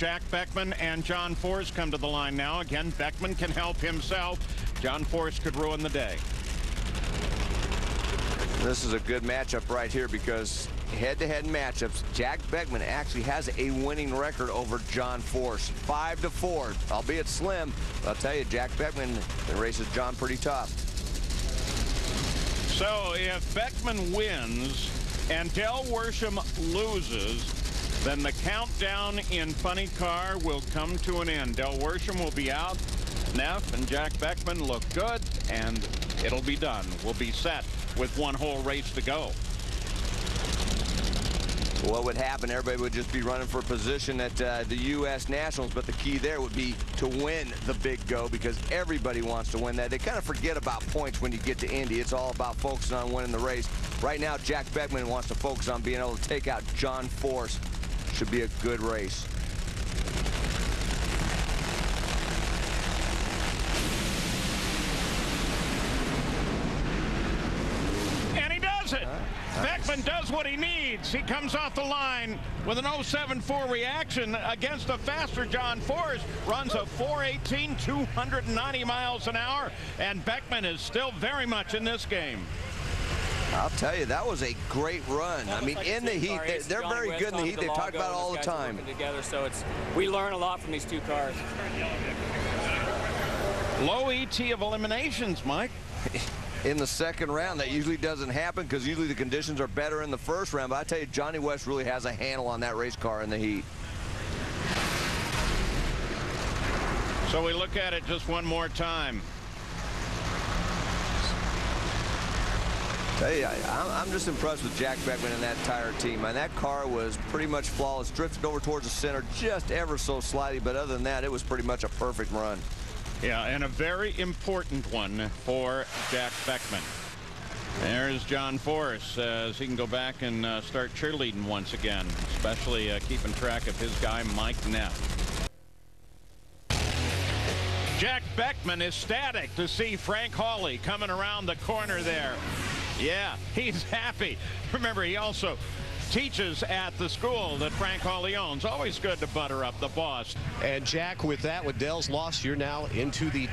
Jack Beckman and John Force come to the line now. Again, Beckman can help himself. John Force could ruin the day. This is a good matchup right here because head-to-head matchups, Jack Beckman actually has a winning record over John Force. 5-4, albeit slim. But I'll tell you, Jack Beckman races John pretty tough. So if Beckman wins and Del Worsham loses, then the countdown in Funny Car will come to an end. Del Worsham will be out. Neff and Jack Beckman look good, and it'll be done. We'll be set with one whole race to go. What would happen? Everybody would just be running for position at the U.S. Nationals, but the key there would be to win the Big Go because everybody wants to win that. They kind of forget about points when you get to Indy. It's all about focusing on winning the race. Right now, Jack Beckman wants to focus on being able to take out John Force. Should be a good race. Beckman does what he needs. He comes off the line with an 0.74 reaction against a faster John Force. Runs a 4.18, 290 miles an hour, and Beckman is still very much in this game. I'll tell you, that was a great run. I mean, in the heat, they're very good in the heat. They talk about it all the time. Together, so we learn a lot from these two cars. Low ET of eliminations, Mike. In the second round, that usually doesn't happen because usually the conditions are better in the first round. But I tell you, Johnny West really has a handle on that race car in the heat. So we look at it just one more time. Tell you, I'm just impressed with Jack Beckman and that entire team. And that car was pretty much flawless. Drifted over towards the center just ever so slightly. But other than that, it was pretty much a perfect run. Yeah, and a very important one for Jack Beckman. There's John Force as he can go back and start cheerleading once again, especially keeping track of his guy, Mike Neff. Jack Beckman is ecstatic to see Frank Hawley coming around the corner there. Yeah, he's happy. Remember, he also teaches at the school that Frank Hawley owns. Always good to butter up the boss. And Jack, with that, with Dell's loss, you're now into the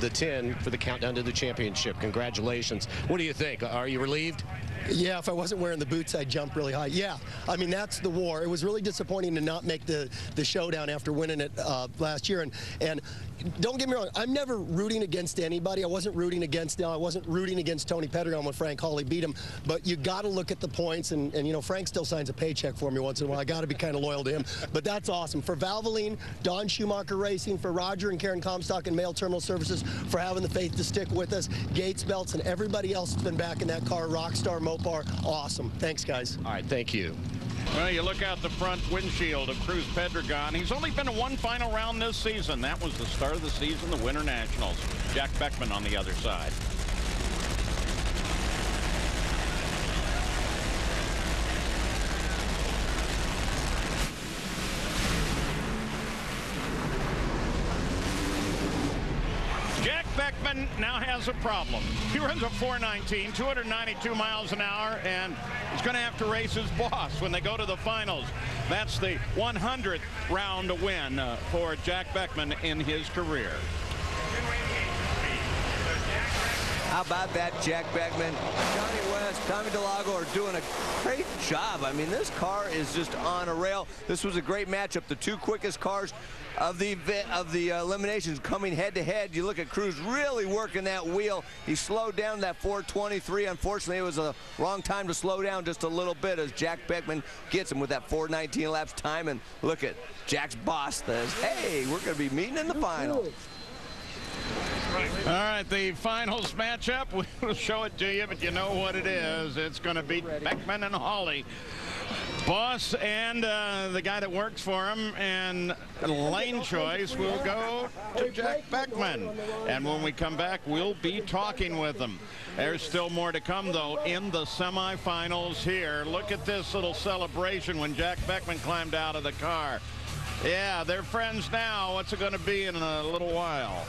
10 for the countdown to the championship. Congratulations. What do you think? Are you relieved? Yeah, if I wasn't wearing the boots, I'd jump really high. Yeah, I mean, that's the war. It was really disappointing to not make the showdown after winning it last year. And don't get me wrong, I'm never rooting against anybody. I wasn't rooting against Tony Pedregon when Frank Hawley beat him. But you got to look at the points, and you know, Frank still signs a paycheck for me once in a while. I got to be kind of loyal to him. But that's awesome. For Valvoline, Don Schumacher Racing, for Roger and Karen Comstock and Mail Terminal Services for having the faith to stick with us, Gates Belts, and everybody else that's been back in that car, Rockstar, Mopar, awesome. Thanks, guys. All right, thank you. Well, you look out the front windshield of Cruz Pedregon. He's only been to one final round this season. That was the start of the season, the Winter Nationals. Jack Beckman on the other side. Beckman now has a problem. He runs a 4.19, 292 miles an hour, and he's going to have to race his boss when they go to the finals. That's the 100th round win for Jack Beckman in his career. How about that, Jack Beckman? Johnny West, Tommy DeLago are doing a great job. I mean, this car is just on a rail. This was a great matchup. The two quickest cars of the eliminations coming head-to-head. You look at Cruz really working that wheel. He slowed down that 423. Unfortunately, it was a wrong time to slow down just a little bit as Jack Beckman gets him with that 4:19 laps time. And look at Jack's boss says, hey, we're going to be meeting in the final. All right, the finals matchup, we'll show it to you, but you know what it is. It's going to be Beckman and Hawley. Boss and the guy that works for him, and lane choice will go to Jack Beckman. And when we come back, we'll be talking with them. There's still more to come, though, in the semifinals here. Look at this little celebration when Jack Beckman climbed out of the car. Yeah, they're friends now. What's it going to be in a little while?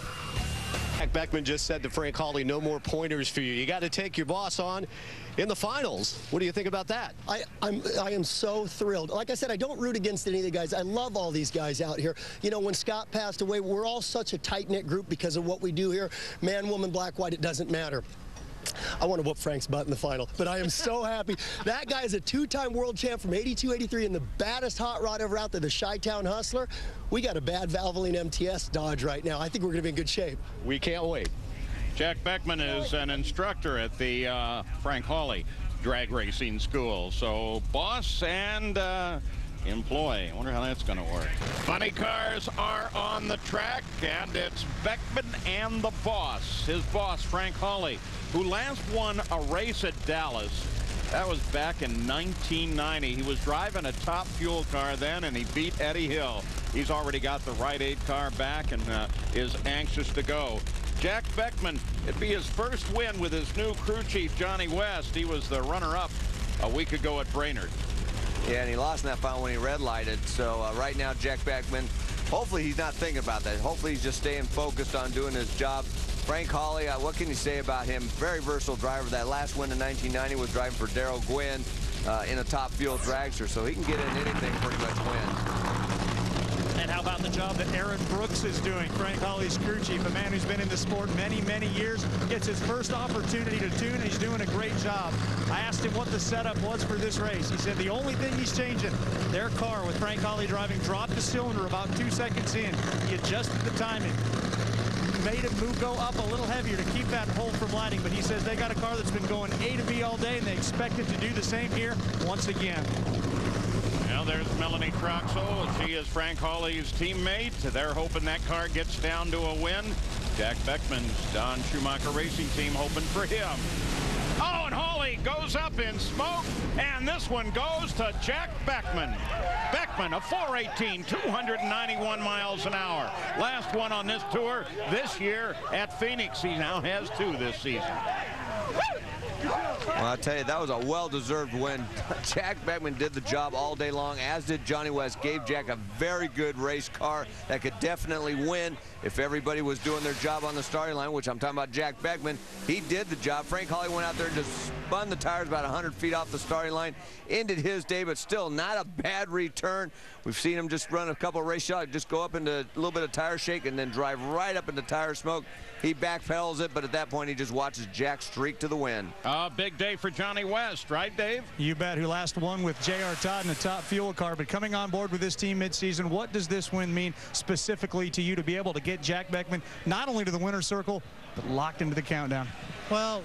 Beckman just said to Frank Hawley, no more pointers for you. You got to take your boss on in the finals. What do you think about that? I am so thrilled. Like I said, I don't root against any of the guys. I love all these guys out here. You know, when Scott passed away, we're all such a tight-knit group because of what we do here. Man, woman, black, white, it doesn't matter. I want to whoop Frank's butt in the final, but I am so happy. That guy is a two-time world champ from 82, 83, and the baddest hot rod ever out there, the Chi-Town Hustler. We got a bad Valvoline MTS Dodge right now. I think we're going to be in good shape. We can't wait. Jack Beckman is an instructor at the Frank Hawley drag racing school. So boss and employee. I wonder how that's going to work. Funny cars are on the track, and it's Beckman and the boss. His boss, Frank Hawley, who last won a race at Dallas. That was back in 1990. He was driving a top fuel car then, and he beat Eddie Hill. He's already got the Rite Aid car back and is anxious to go. Jack Beckman, it'd be his first win with his new crew chief, Johnny West. He was the runner-up a week ago at Brainerd. Yeah, and he lost in that final when he red lighted. So right now, Jack Beckman, hopefully he's not thinking about that. Hopefully he's just staying focused on doing his job. Frank Hawley, what can you say about him? Very versatile driver. That last win in 1990 was driving for Darrell Gwynn in a top fuel dragster, so he can get in anything, pretty much win. And how about the job that Aaron Brooks is doing? Frank Hawley's crew chief, a man who's been in the sport many, many years, gets his first opportunity to tune, and he's doing a great job. I asked him what the setup was for this race. He said the only thing he's changing, their car with Frank Hawley driving dropped the cylinder about 2 seconds in. He adjusted the timing, made it go up a little heavier to keep that hole from lighting, but he says they got a car that's been going A to B all day, and they expect it to do the same here once again. Well, there's Melanie Troxel. She is Frank Hawley's teammate. They're hoping that car gets down to a win. Jack Beckman's Don Schumacher Racing Team hoping for him. Oh, and Hawley goes up in smoke, and this one goes to Jack Beckman. Beckman, a 418, 291 miles an hour. Last one on this tour this year at Phoenix. He now has 2 this season. Well, I'll tell you, that was a well-deserved win. Jack Beckman did the job all day long, as did Johnny West. Gave Jack a very good race car that could definitely win if everybody was doing their job on the starting line, which I'm talking about Jack Beckman. He did the job. Frank Hawley went out there and just spun the tires about 100 feet off the starting line. Ended his day, but still not a bad return. We've seen him just run a couple of race shots, just go up into a little bit of tire shake and then drive right up into tire smoke. He backpedals it, but at that point, he just watches Jack streak to the win. Big day for Johnny West, right, Dave? You bet, who last won with J.R. Todd in a top fuel car, but coming on board with this team midseason, what does this win mean specifically to you to be able to get Jack Beckman not only to the winner's circle, but locked into the countdown? Well,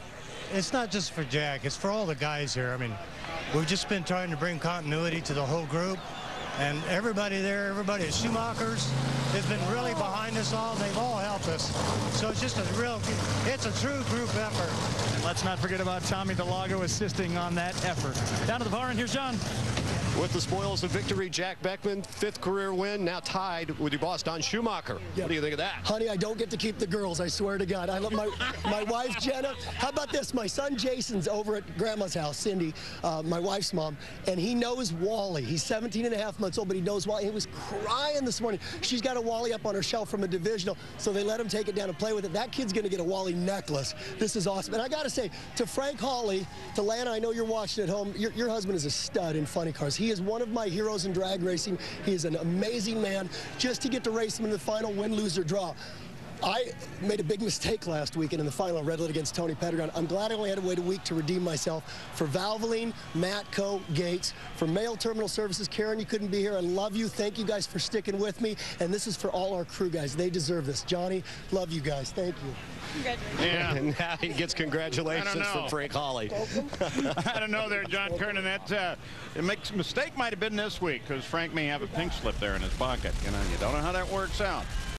it's not just for Jack, it's for all the guys here. I mean, we've just been trying to bring continuity to the whole group. And everybody there, everybody at Schumacher's has been really behind us all. They've all helped us. So it's just it's a true group effort. And let's not forget about Tommy DeLago assisting on that effort. Down to the bar, and here's John. With the spoils of victory, Jack Beckman, 5th career win, now tied with your boss, Don Schumacher. Yeah. What do you think of that? Honey, I don't get to keep the girls, I swear to God. I love my wife, Jenna. How about this? My son, Jason's over at Grandma's house, Cindy, my wife's mom, and he knows Wally. He's 17 and a half months old, but he knows Wally. He was crying this morning. She's got a Wally up on her shelf from a divisional, so they let him take it down and play with it. That kid's going to get a Wally necklace. This is awesome. And I got to say, to Frank Hawley, to Lana, I know you're watching at home, your husband is a stud in funny cars. He is one of my heroes in drag racing. He is an amazing man. Just to get to race him in the final, win, lose, or draw. I made a big mistake last weekend in the final, red lit against Tony Pedregon. I'm glad I only had to wait a week to redeem myself. For Valvoline, Matco, Gates, for Mail Terminal Services, Karen, you couldn't be here. I love you. Thank you guys for sticking with me. And this is for all our crew guys. They deserve this. Johnny, love you guys. Thank you. Congratulations. Yeah. And now he gets congratulations from Frank Hawley. I don't know there, John Kernan. That mistake might have been this week because Frank may have a pink slip there in his pocket. You know, you don't know how that works out.